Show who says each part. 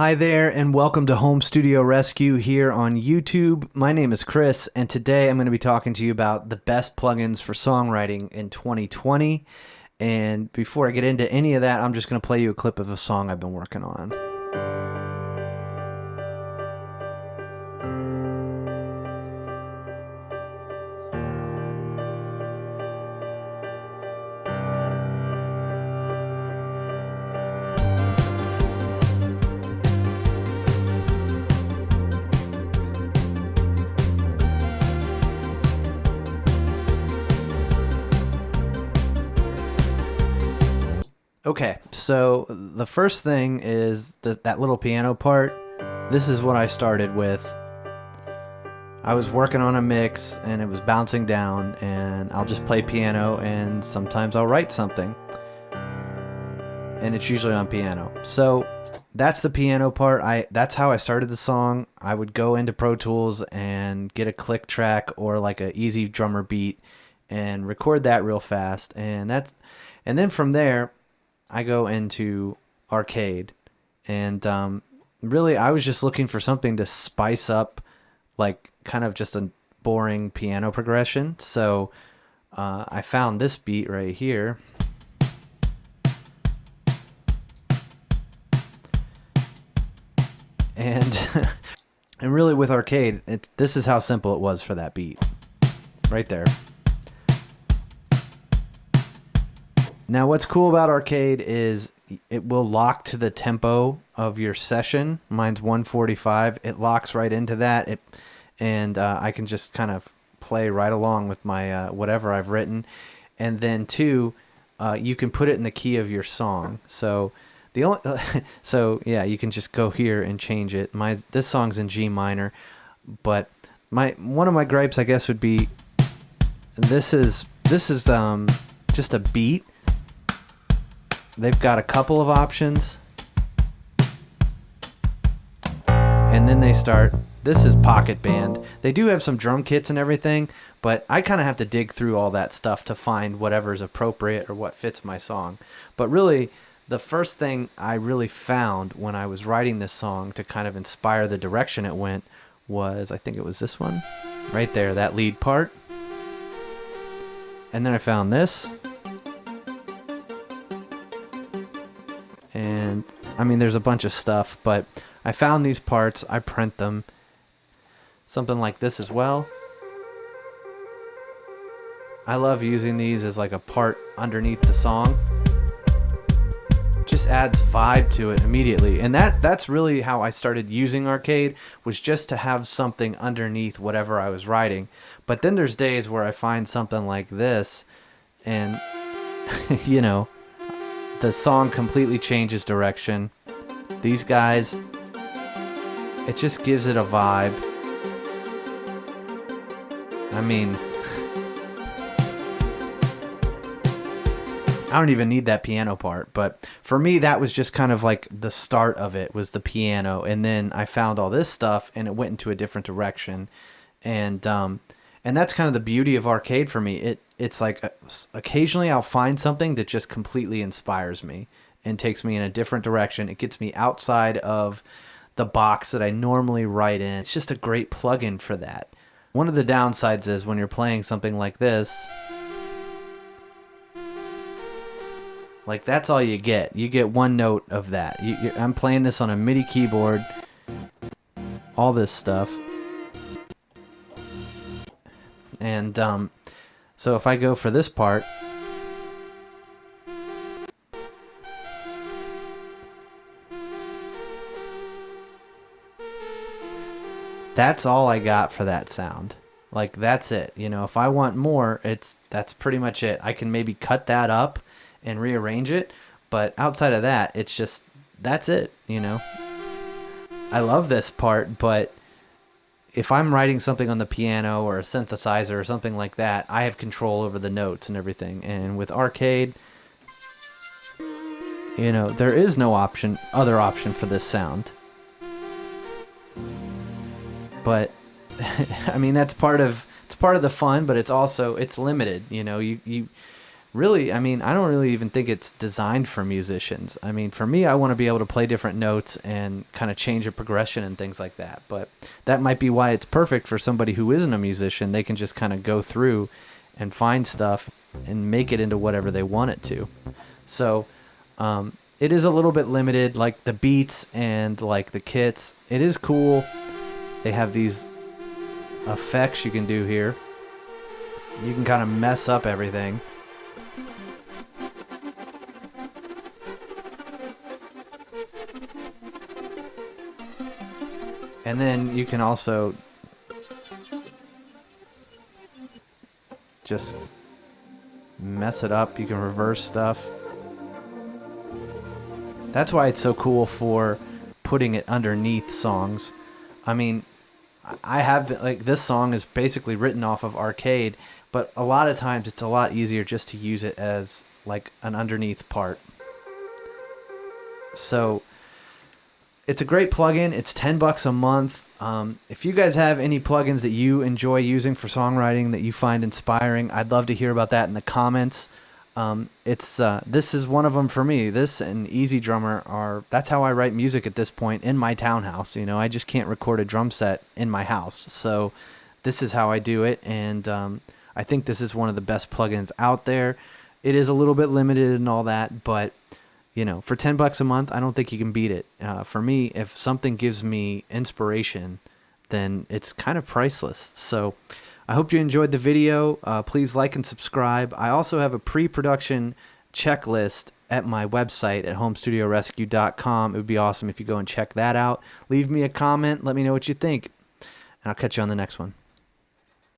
Speaker 1: Hi there, and welcome to Home Studio Rescue here on YouTube. My name is Chris, and today I'm going to be talking to you about the best plugins for songwriting in 2020. And before I get into any of that, I'm just going to play you a clip of a song I've been working on. Okay, so the first thing is that little piano part. This is what I started with. I was working on a mix and it was bouncing down, and I'll just play piano, and sometimes I'll write something. And it's usually on piano. So that's the piano part. That's how I started the song. I would go into Pro Tools and get a click track or like a easy drummer beat and record that real fast. And then from there I go into Arcade, and really I was just looking for something to spice up, like kind of just a boring piano progression. So I found this beat right here. And and really with Arcade, this is how simple it was for that beat right there. Now, what's cool about Arcade is it will lock to the tempo of your session. Mine's 145. It locks right into that. And I can just kind of play right along with my whatever I've written. And then two, you can put it in the key of your song. So so yeah, you can just go here and change it. This song's in G minor, but one of my gripes, I guess, would be this is just a beat. They've got a couple of options, and then they start. This is Pocket Band. They do have some drum kits and everything, but I kind of have to dig through all that stuff to find whatever's appropriate or what fits my song. But really, the first thing I really found when I was writing this song to kind of inspire the direction it went was, I think it was this one right there, that lead part. And then I found this. And I mean, there's a bunch of stuff, but I found these parts, I print them. Something like this as well. I love using these as like a part underneath the song. Just adds vibe to it immediately. And that's really how I started using Arcade, was just to have something underneath whatever I was writing. But then there's days where I find something like this, and you know, the song completely changes direction. These guys, it just gives it a vibe. I mean, I don't even need that piano part, but for me, that was just kind of like the start of it, was the piano. And then I found all this stuff and it went into a different direction. And that's kind of the beauty of Arcade for me. It's like occasionally I'll find something that just completely inspires me and takes me in a different direction. It gets me outside of the box that I normally write in. It's just a great plugin for that. One of the downsides is when you're playing something like this, like that's all you get. You get one note of that. I'm playing this on a MIDI keyboard, all this stuff. And so if I go for this part, that's all I got for that sound. Like, that's it. You know, if I want more, that's pretty much it. I can maybe cut that up and rearrange it, but outside of that, it's just, that's it, you know. I love this part, but if I'm writing something on the piano or a synthesizer or something like that, I have control over the notes and everything. And with Arcade, you know, there is no other option for this sound. But I mean, it's part of the fun, but it's limited. You know, really, I mean, I don't really even think it's designed for musicians. I mean, for me, I want to be able to play different notes and kind of change a progression and things like that. But that might be why it's perfect for somebody who isn't a musician. They can just kind of go through and find stuff and make it into whatever they want it to. So, it is a little bit limited, like the beats and like the kits. It is cool. They have these effects you can do here. You can kind of mess up everything. And then you can also just mess it up. You can reverse stuff. That's why it's so cool for putting it underneath songs. I mean, I have, like, this song is basically written off of Arcade, but a lot of times it's a lot easier just to use it as like an underneath part. So it's a great plugin. It's $10 a month. If you guys have any plugins that you enjoy using for songwriting that you find inspiring, I'd love to hear about that in the comments. This is one of them for me. This and Easy Drummer that's how I write music at this point in my townhouse. You know, I just can't record a drum set in my house. So this is how I do it. And, I think this is one of the best plugins out there. It is a little bit limited and all that, but you know, for $10 a month, I don't think you can beat it. For me, if something gives me inspiration, then it's kind of priceless. So I hope you enjoyed the video. Please like and subscribe. I also have a pre-production checklist at my website at homestudiorescue.com. It would be awesome if you go and check that out. Leave me a comment. Let me know what you think. And I'll catch you on the next one.